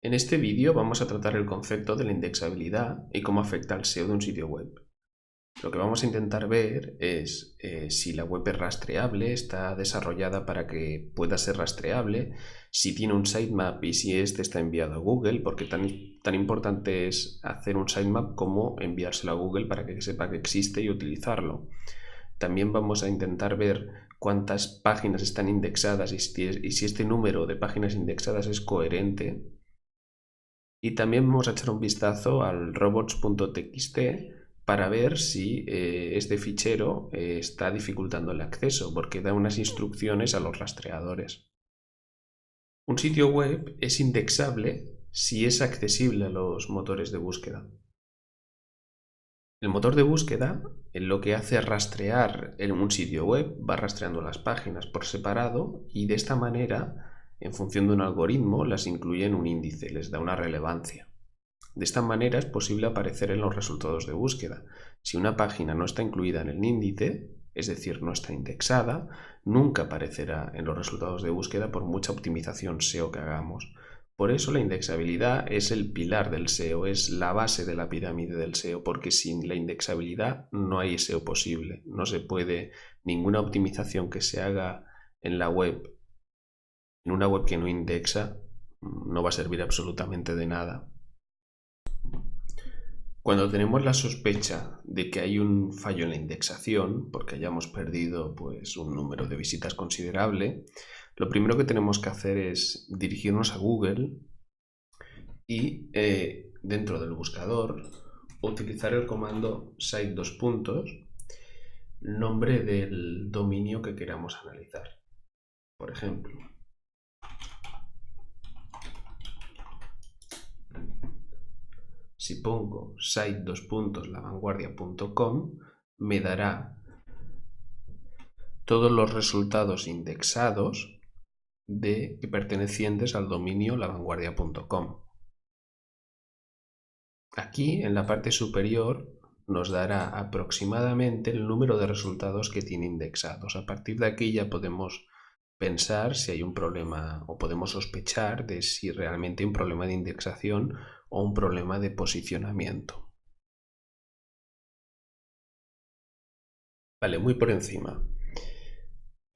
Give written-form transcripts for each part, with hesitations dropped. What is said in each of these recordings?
En este vídeo vamos a tratar el concepto de la indexabilidad y cómo afecta al SEO de un sitio web. Lo que vamos a intentar ver es si la web es rastreable, está desarrollada para que pueda ser rastreable, si tiene un sitemap y si este está enviado a Google, porque tan importante es hacer un sitemap como enviárselo a Google para que sepa que existe y utilizarlo. También vamos a intentar ver cuántas páginas están indexadas y si este número de páginas indexadas es coherente. Y también vamos a echar un vistazo al robots.txt para ver si este fichero está dificultando el acceso, porque da unas instrucciones a los rastreadores. Un sitio web es indexable si es accesible a los motores de búsqueda. El motor de búsqueda lo que hace es rastrear en un sitio web, va rastreando las páginas por separado y de esta manera, en función de un algoritmo, las incluye en un índice, les da una relevancia. De esta manera es posible aparecer en los resultados de búsqueda. Si una página no está incluida en el índice, es decir, no está indexada, nunca aparecerá en los resultados de búsqueda por mucha optimización SEO que hagamos. Por eso la indexabilidad es el pilar del SEO, es la base de la pirámide del SEO, porque sin la indexabilidad no hay SEO posible. No se puede, ninguna optimización que se haga en la web, en una web que no indexa, no va a servir absolutamente de nada. Cuando tenemos la sospecha de que hay un fallo en la indexación, porque hayamos perdido pues, un número de visitas considerable, lo primero que tenemos que hacer es dirigirnos a Google y dentro del buscador utilizar el comando site nombre del dominio que queramos analizar. Por ejemplo, si pongo site lavanguardia.com, me dará todos los resultados indexados pertenecientes al dominio lavanguardia.com. Aquí, en la parte superior, nos dará aproximadamente el número de resultados que tiene indexados. A partir de aquí ya podemos pensar si hay un problema o podemos sospechar de si realmente hay un problema de indexación o un problema de posicionamiento. Vale, muy por encima,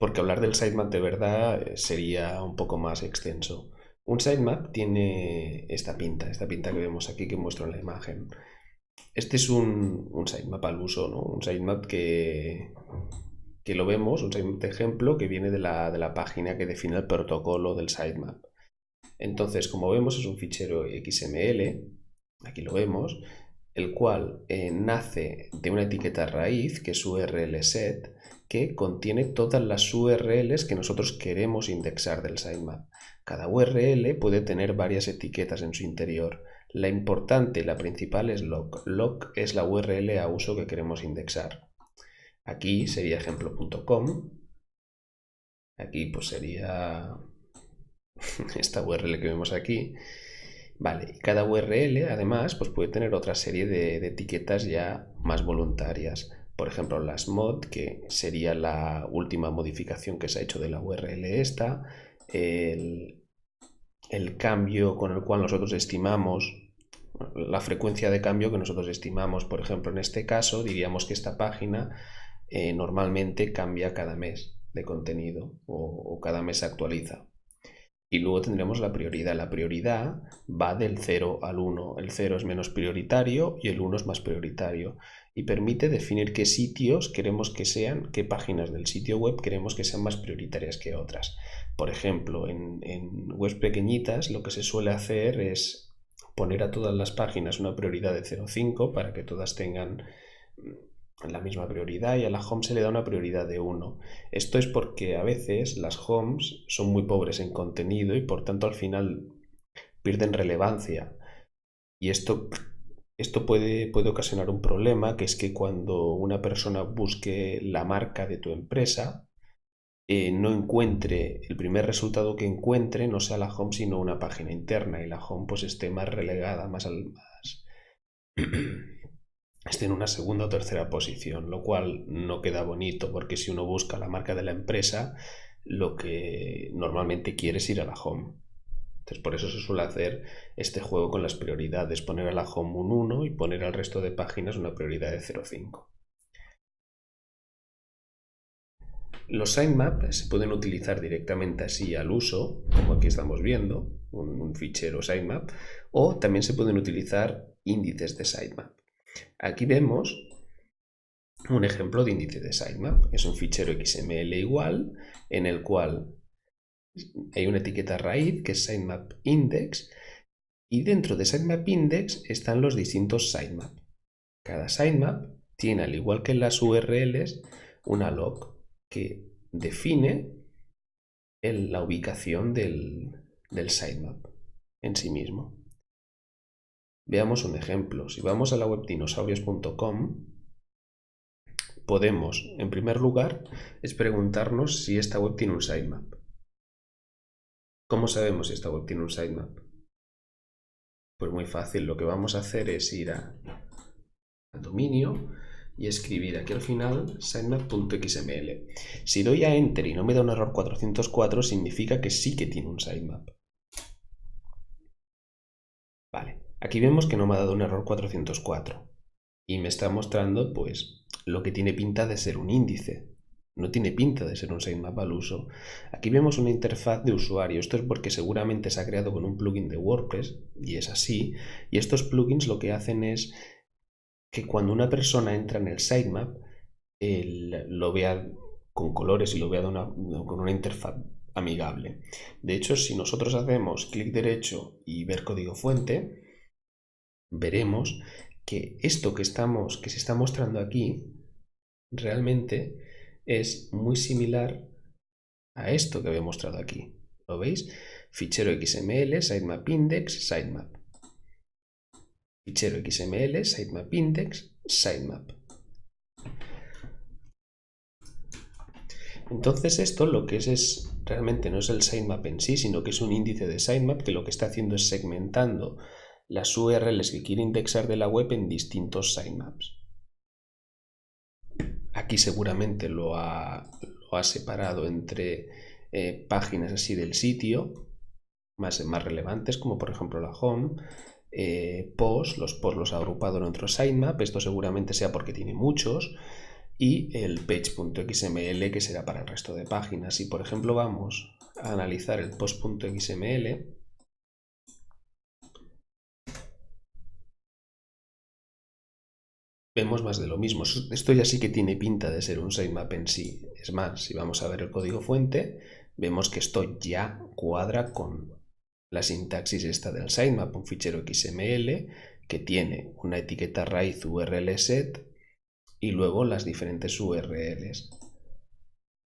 porque hablar del sitemap de verdad sería un poco más extenso. Un sitemap tiene esta pinta que vemos aquí que muestro en la imagen. Este es un sitemap al uso, ¿no? Un sitemap que lo vemos, un sitemap de ejemplo que viene de la página que define el protocolo del sitemap. Entonces, como vemos, es un fichero XML, aquí lo vemos, el cual nace de una etiqueta raíz, que es URL set, que contiene todas las URLs que nosotros queremos indexar del sitemap. Cada URL puede tener varias etiquetas en su interior. La importante, la principal es log. Log es la URL a uso que queremos indexar. Aquí sería ejemplo.com. Aquí pues sería esta URL que vemos aquí. Vale, y cada URL además pues puede tener otra serie de etiquetas ya más voluntarias. Por ejemplo, las mod, que sería la última modificación que se ha hecho de la URL esta, el cambio con el cual nosotros estimamos, la frecuencia de cambio que nosotros estimamos. Por ejemplo, en este caso diríamos que esta página normalmente cambia cada mes de contenido o cada mes se actualiza. Y luego tendremos la prioridad. La prioridad va del 0 al 1. El 0 es menos prioritario y el 1 es más prioritario. Y permite definir qué sitios queremos que sean, qué páginas del sitio web queremos que sean más prioritarias que otras. Por ejemplo, en webs pequeñitas lo que se suele hacer es poner a todas las páginas una prioridad de 0,5 para que todas tengan la misma prioridad, y a la home se le da una prioridad de 1. Esto es porque a veces las homes son muy pobres en contenido y por tanto al final pierden relevancia. Y esto puede ocasionar un problema, que es que cuando una persona busque la marca de tu empresa, no encuentre, el primer resultado que encuentre no sea la home sino una página interna, y la home pues esté más relegada, más esté en una segunda o tercera posición, lo cual no queda bonito, porque si uno busca la marca de la empresa, lo que normalmente quiere es ir a la home. Entonces por eso se suele hacer este juego con las prioridades, poner a la home un 1 y poner al resto de páginas una prioridad de 0,5. Los sitemaps se pueden utilizar directamente así al uso, como aquí estamos viendo, un fichero sitemap, o también se pueden utilizar índices de sitemap. Aquí vemos un ejemplo de índice de sitemap. Es un fichero XML igual, en el cual hay una etiqueta raíz que es sitemap index, y dentro de sitemap index están los distintos sitemap. Cada sitemap tiene, al igual que en las URLs, una log que define la ubicación del sitemap en sí mismo. Veamos un ejemplo. Si vamos a la web dinosaurios.com, podemos, en primer lugar, es preguntarnos si esta web tiene un sitemap. ¿Cómo sabemos si esta web tiene un sitemap? Pues muy fácil, lo que vamos a hacer es ir al dominio y escribir aquí al final sitemap.xml. Si doy a Enter y no me da un error 404, significa que sí que tiene un sitemap. Vale, aquí vemos que no me ha dado un error 404 y me está mostrando pues lo que tiene pinta de ser un índice. No tiene pinta de ser un sitemap al uso. Aquí vemos una interfaz de usuario. Esto es porque seguramente se ha creado con un plugin de WordPress y es así. Y estos plugins lo que hacen es que cuando una persona entra en el sitemap, lo vea con colores y lo vea con una interfaz amigable. De hecho, si nosotros hacemos clic derecho y ver código fuente, veremos que esto que se está mostrando aquí realmente es muy similar a esto que había mostrado aquí. ¿Lo veis? Fichero XML, sitemap index, sitemap. Fichero XML, sitemap index, sitemap. Entonces esto lo que es realmente no es el sitemap en sí, sino que es un índice de sitemap que lo que está haciendo es segmentando las URLs que quiere indexar de la web en distintos sitemaps. Aquí seguramente lo ha separado entre páginas así del sitio más relevantes, como por ejemplo la home, los posts los ha agrupado en otro sitemap, esto seguramente sea porque tiene muchos, y el page.xml que será para el resto de páginas. Si por ejemplo vamos a analizar el post.xml, vemos más de lo mismo. Esto ya sí que tiene pinta de ser un sitemap en sí. Es más, si vamos a ver el código fuente, vemos que esto ya cuadra con la sintaxis esta del sitemap, un fichero XML que tiene una etiqueta raíz URL set y luego las diferentes URLs.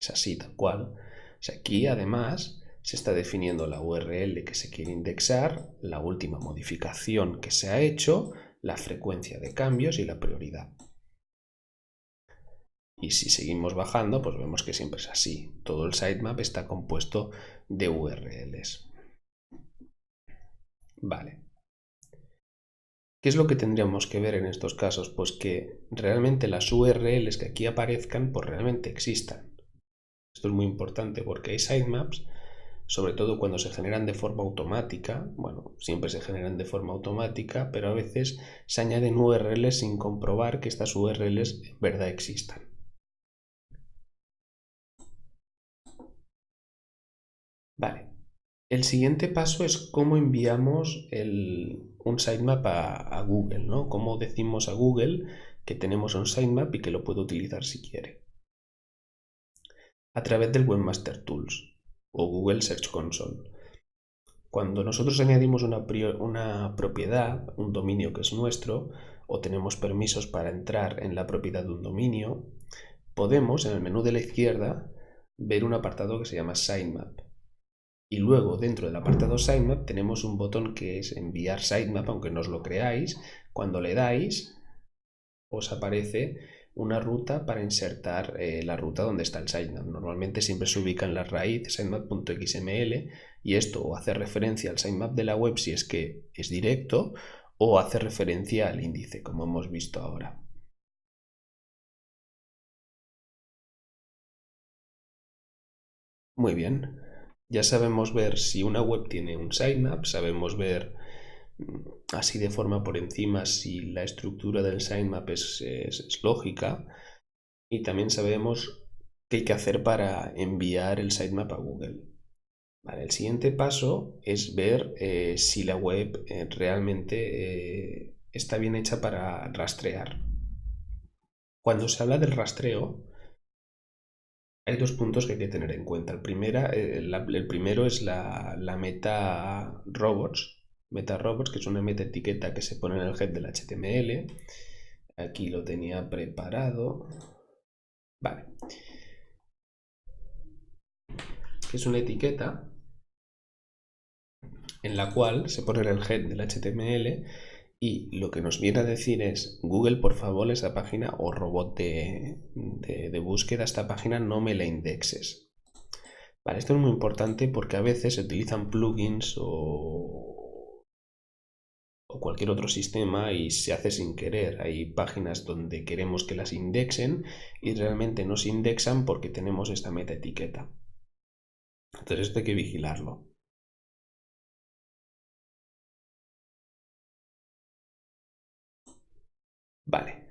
Es así, tal cual. O sea, aquí además se está definiendo la URL que se quiere indexar, la última modificación que se ha hecho, la frecuencia de cambios y la prioridad. Y si seguimos bajando, pues vemos que siempre es así. Todo el sitemap está compuesto de URLs. Vale. ¿Qué es lo que tendríamos que ver en estos casos? Pues que realmente las URLs que aquí aparezcan, pues realmente existan. Esto es muy importante porque hay sitemaps, sobre todo cuando se generan de forma automática, bueno, siempre se generan de forma automática, pero a veces se añaden URLs sin comprobar que estas URLs en verdad existan. Vale, el siguiente paso es cómo enviamos un sitemap a Google, ¿no? Cómo decimos a Google que tenemos un sitemap y que lo puede utilizar si quiere. A través del Webmaster Tools o Google Search Console. Cuando nosotros añadimos una propiedad, un dominio que es nuestro, o tenemos permisos para entrar en la propiedad de un dominio, podemos en el menú de la izquierda ver un apartado que se llama Sitemap. Y luego dentro del apartado Sitemap tenemos un botón que es enviar sitemap, aunque no os lo creáis. Cuando le dais, os aparece una ruta para insertar la ruta donde está el sitemap. Normalmente siempre se ubica en la raíz sitemap.xml y esto o hace referencia al sitemap de la web si es que es directo o hace referencia al índice, como hemos visto ahora. Muy bien. Ya sabemos ver si una web tiene un sitemap, sabemos ver así de forma por encima si la estructura del sitemap es lógica, y también sabemos qué hay que hacer para enviar el sitemap a Google. Vale, el siguiente paso es ver si la web realmente está bien hecha para rastrear. Cuando se habla del rastreo, hay dos puntos que hay que tener en cuenta. El primero es la meta robots. Meta robots, que es una meta etiqueta que se pone en el head del HTML. Aquí lo tenía preparado. Vale. Es una etiqueta en la cual se pone en el head del HTML y lo que nos viene a decir es: Google, por favor, esa página, o robot de búsqueda, esta página no me la indexes. Vale, esto es muy importante porque a veces se utilizan plugins o cualquier otro sistema y se hace sin querer. Hay páginas donde queremos que las indexen y realmente no se indexan porque tenemos esta meta etiqueta. Entonces esto hay que vigilarlo. Vale.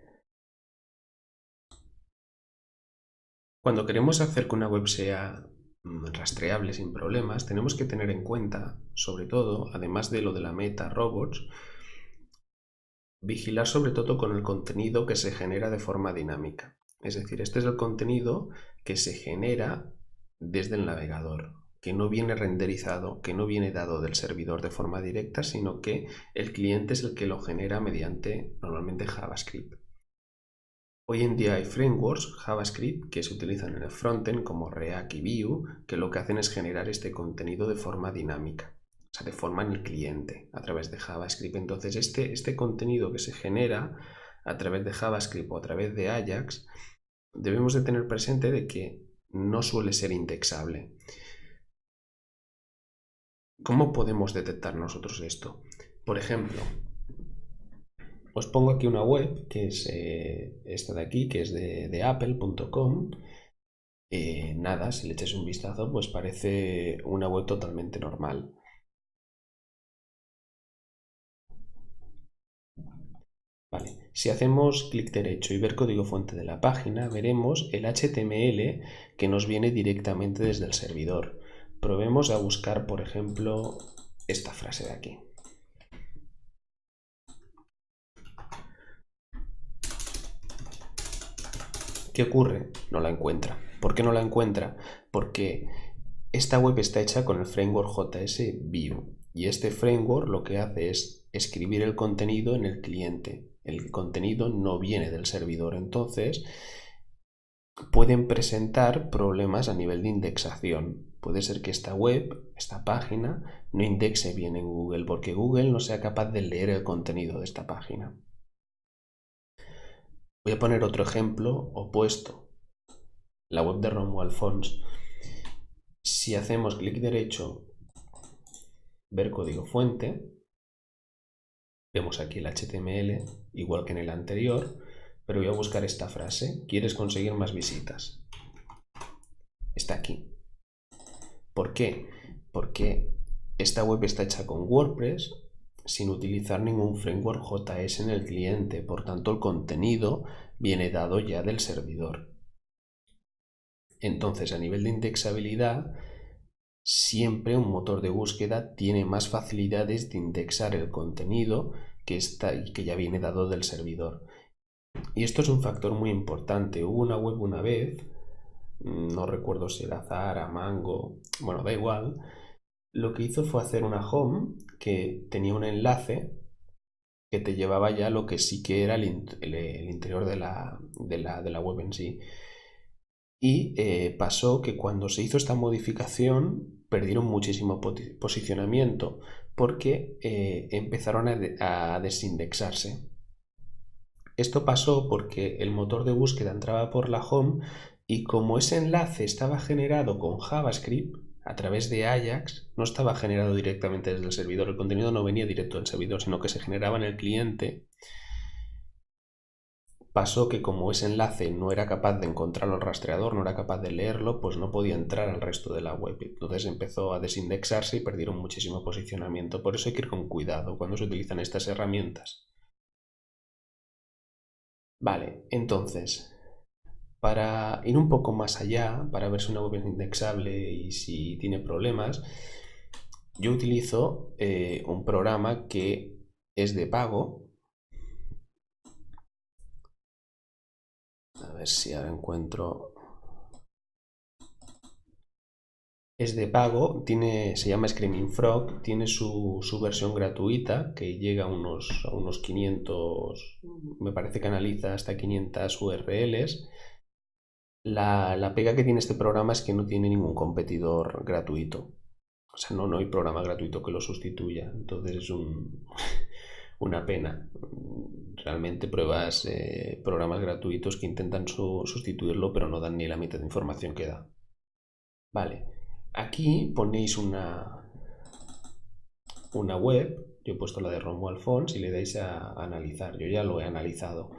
Cuando queremos hacer que una web sea rastreable sin problemas, tenemos que tener en cuenta, sobre todo, además de lo de la meta robots, vigilar sobre todo con el contenido que se genera de forma dinámica. Es decir, este es el contenido que se genera desde el navegador, que no viene renderizado, que no viene dado del servidor de forma directa, sino que el cliente es el que lo genera mediante normalmente JavaScript. Hoy en día hay frameworks JavaScript que se utilizan en el frontend como React y Vue, que lo que hacen es generar este contenido de forma dinámica, o sea, de forma en el cliente, a través de JavaScript. Entonces, este contenido que se genera a través de JavaScript o a través de Ajax, debemos de tener presente de que no suele ser indexable. ¿Cómo podemos detectar nosotros esto? Por ejemplo, os pongo aquí una web que es esta de aquí, que es de apple.com. Nada, si le echáis un vistazo, pues parece una web totalmente normal. Vale. Si hacemos clic derecho y ver código fuente de la página, veremos el HTML que nos viene directamente desde el servidor. Probemos a buscar, por ejemplo, esta frase de aquí. ¿Qué ocurre? No la encuentra. ¿Por qué no la encuentra? Porque esta web está hecha con el framework JS Vue y este framework lo que hace es escribir el contenido en el cliente. El contenido no viene del servidor, entonces pueden presentar problemas a nivel de indexación. Puede ser que esta web, esta página, no indexe bien en Google porque Google no sea capaz de leer el contenido de esta página. Voy a poner otro ejemplo opuesto. La web de Romuald Fons. Si hacemos clic derecho, ver código fuente, vemos aquí el HTML, igual que en el anterior, pero voy a buscar esta frase. ¿Quieres conseguir más visitas? Está aquí. ¿Por qué? Porque esta web está hecha con WordPress sin utilizar ningún framework JS en el cliente, por tanto el contenido viene dado ya del servidor. Entonces, a nivel de indexabilidad, siempre un motor de búsqueda tiene más facilidades de indexar el contenido que ya viene dado del servidor. Y esto es un factor muy importante. Hubo una web una vez, no recuerdo si era Zara, Mango, bueno, da igual. Lo que hizo fue hacer una home que tenía un enlace que te llevaba ya lo que sí que era el interior de la web en sí. Y pasó que cuando se hizo esta modificación perdieron muchísimo posicionamiento porque empezaron a desindexarse. Esto pasó porque el motor de búsqueda entraba por la home y como ese enlace estaba generado con JavaScript a través de Ajax, no estaba generado directamente desde el servidor, el contenido no venía directo del servidor, sino que se generaba en el cliente. pasó que como ese enlace no era capaz de encontrarlo el rastreador, no era capaz de leerlo, pues no podía entrar al resto de la web. Entonces empezó a desindexarse y perdieron muchísimo posicionamiento. Por eso hay que ir con cuidado cuando se utilizan estas herramientas. Vale, entonces, para ir un poco más allá, para ver si una web es indexable y si tiene problemas, yo utilizo un programa que es de pago. A ver si ahora encuentro. Es de pago, se llama Screaming Frog, tiene su versión gratuita que llega a unos 500, me parece que analiza hasta 500 URLs. La pega que tiene este programa es que no tiene ningún competidor gratuito. O sea, no hay programa gratuito que lo sustituya. Entonces es una pena. Realmente pruebas programas gratuitos que intentan sustituirlo, pero no dan ni la mitad de información que da. Vale, aquí ponéis una web, yo he puesto la de Romuald Fons y le dais a analizar, yo ya lo he analizado.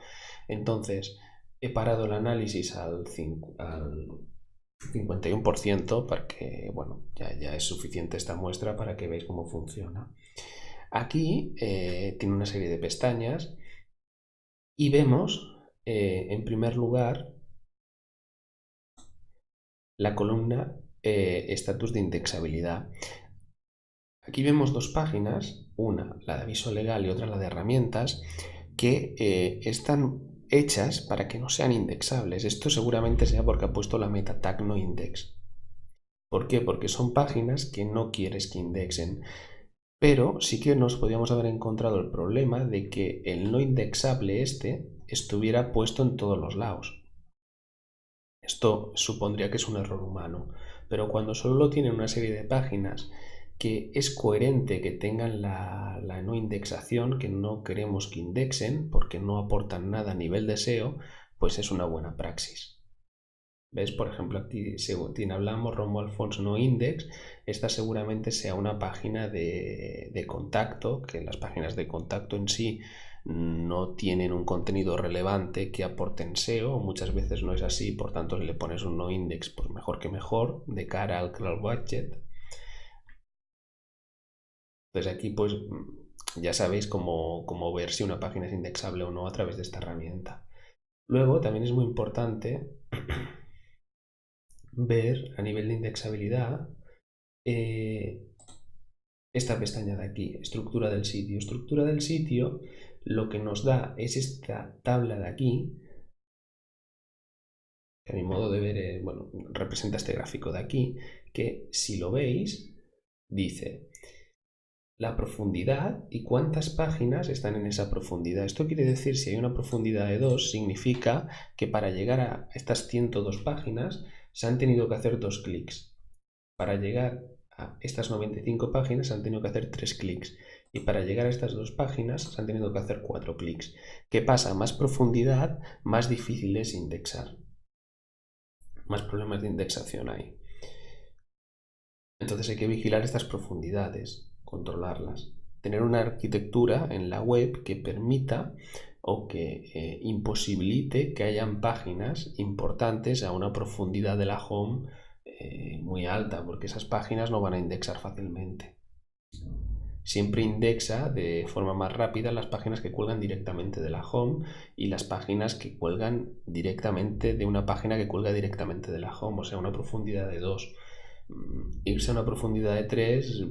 Entonces, he parado el análisis al 51% para que, bueno, ya es suficiente esta muestra para que veáis cómo funciona. Aquí tiene una serie de pestañas y vemos, en primer lugar, la columna estatus de indexabilidad. Aquí vemos dos páginas, una la de aviso legal y otra la de herramientas, que están hechas para que no sean indexables. Esto seguramente sea porque ha puesto la meta tag no index. ¿Por qué? Porque son páginas que no quieres que indexen. Pero sí que nos podríamos haber encontrado el problema de que el no indexable estuviera puesto en todos los lados. Esto supondría que es un error humano, pero cuando solo tienen una serie de páginas que es coherente que tengan la no indexación, que no queremos que indexen porque no aportan nada a nivel de SEO, pues es una buena praxis. ¿Ves? Por ejemplo, aquí si hablamos Romuald Fons no index, esta seguramente sea una página de contacto, que las páginas de contacto en sí no tienen un contenido relevante que aporte en SEO, muchas veces no es así, por tanto si le pones un no index, pues mejor que mejor, de cara al crawl budget. Entonces aquí pues ya sabéis cómo ver si una página es indexable o no a través de esta herramienta. Luego también es muy importante ver a nivel de indexabilidad esta pestaña de aquí, estructura del sitio. Estructura del sitio lo que nos da es esta tabla de aquí, que a mi modo de ver, bueno, representa este gráfico de aquí, que si lo veis, dice la profundidad y cuántas páginas están en esa profundidad. Esto quiere decir, si hay una profundidad de 2, significa que para llegar a estas 102 páginas se han tenido que hacer 2 clics. Para llegar a estas 95 páginas se han tenido que hacer 3 clics. Y para llegar a estas 2 páginas se han tenido que hacer 4 clics. ¿Qué pasa? Más profundidad, más difícil es indexar. Más problemas de indexación hay. Entonces hay que vigilar estas profundidades, controlarlas. Tener una arquitectura en la web que permita o que imposibilite que hayan páginas importantes a una profundidad de la home muy alta, porque esas páginas no van a indexar fácilmente. Siempre indexa de forma más rápida las páginas que cuelgan directamente de la home y las páginas que cuelgan directamente de una página que cuelga directamente de la home, o sea, una profundidad de 2. Irse a una profundidad de 3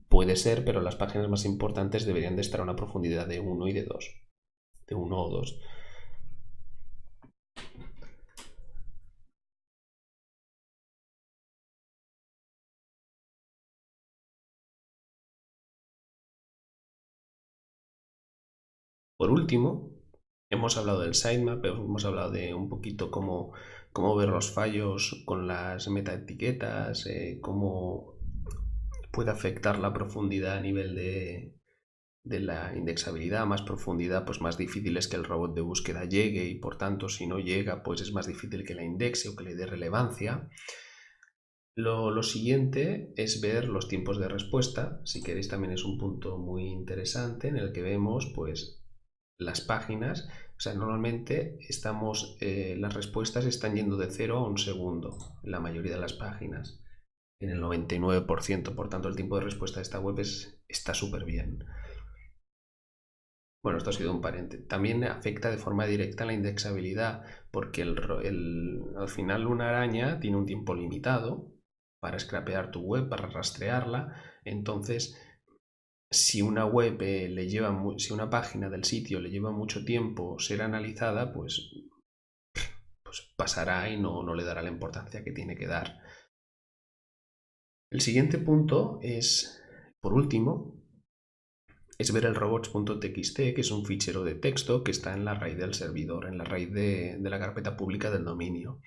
puede ser, pero las páginas más importantes deberían de estar a una profundidad de 1 y de 2. De 1 o 2. Por último, hemos hablado del sitemap, hemos hablado de un poquito cómo ver los fallos con las metaetiquetas, cómo puede afectar la profundidad a nivel de la indexabilidad. Más profundidad, pues más difícil es que el robot de búsqueda llegue y por tanto si no llega, pues es más difícil que la indexe o que le dé relevancia. Lo siguiente es ver los tiempos de respuesta. Si queréis también es un punto muy interesante en el que vemos pues las páginas, o sea, normalmente las respuestas están yendo de 0 a 1 segundo en la mayoría de las páginas, en el 99%, por tanto el tiempo de respuesta de esta web está súper bien. Bueno, esto ha sido un paréntesis. También afecta de forma directa la indexabilidad, porque al final una araña tiene un tiempo limitado para scrapear tu web, para rastrearla. Entonces, si una web si una página del sitio le lleva mucho tiempo ser analizada, pues pasará y no le dará la importancia que tiene que dar. El siguiente punto es, por último, es ver el robots.txt, que es un fichero de texto que está en la raíz del servidor, en la raíz de la carpeta pública del dominio.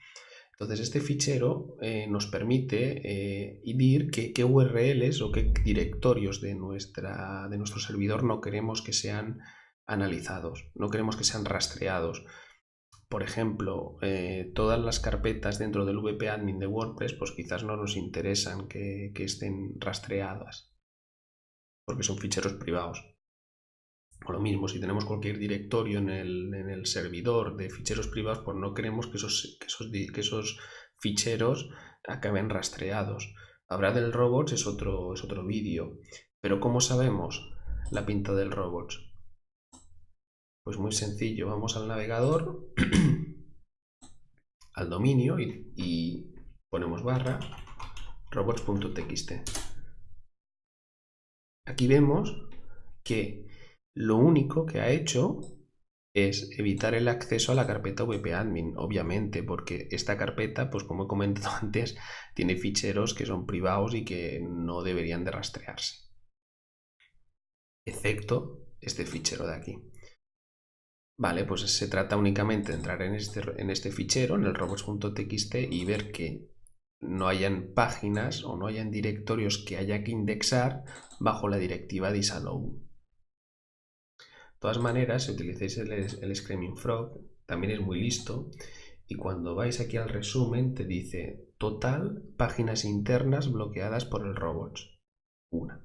Entonces este fichero nos permite ir qué URLs o qué directorios de nuestro servidor no queremos que sean analizados, no queremos que sean rastreados. Por ejemplo, todas las carpetas dentro del wp-admin de WordPress pues quizás no nos interesan que estén rastreadas porque son ficheros privados. O lo mismo, si tenemos cualquier directorio en el servidor de ficheros privados, pues no queremos que esos ficheros acaben rastreados. Hablar del robots es otro vídeo. Pero ¿cómo sabemos la pinta del robots? Pues muy sencillo, vamos al navegador, al dominio y ponemos barra robots.txt. Aquí vemos que lo único que ha hecho es evitar el acceso a la carpeta wp-admin, obviamente, porque esta carpeta, pues como he comentado antes, tiene ficheros que son privados y que no deberían de rastrearse, excepto este fichero de aquí. Vale, pues se trata únicamente de entrar en este fichero, en el robots.txt, y ver que no hayan páginas o no hayan directorios que haya que indexar bajo la directiva disallow. De todas maneras, si utilizáis el Screaming Frog, también es muy listo, y cuando vais aquí al resumen te dice total páginas internas bloqueadas por el robots. Una.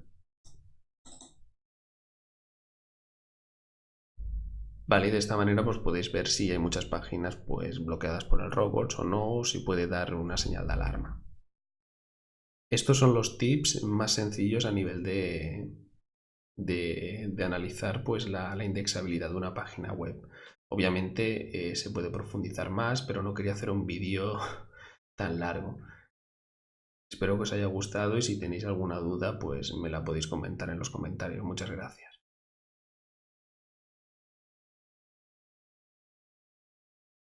Vale, y de esta manera pues podéis ver si hay muchas páginas pues bloqueadas por el robots o no, o si puede dar una señal de alarma. Estos son los tips más sencillos a nivel de analizar pues la indexabilidad de una página web. Obviamente se puede profundizar más, pero no quería hacer un vídeo tan largo. Espero que os haya gustado y si tenéis alguna duda pues me la podéis comentar en los comentarios. Muchas gracias.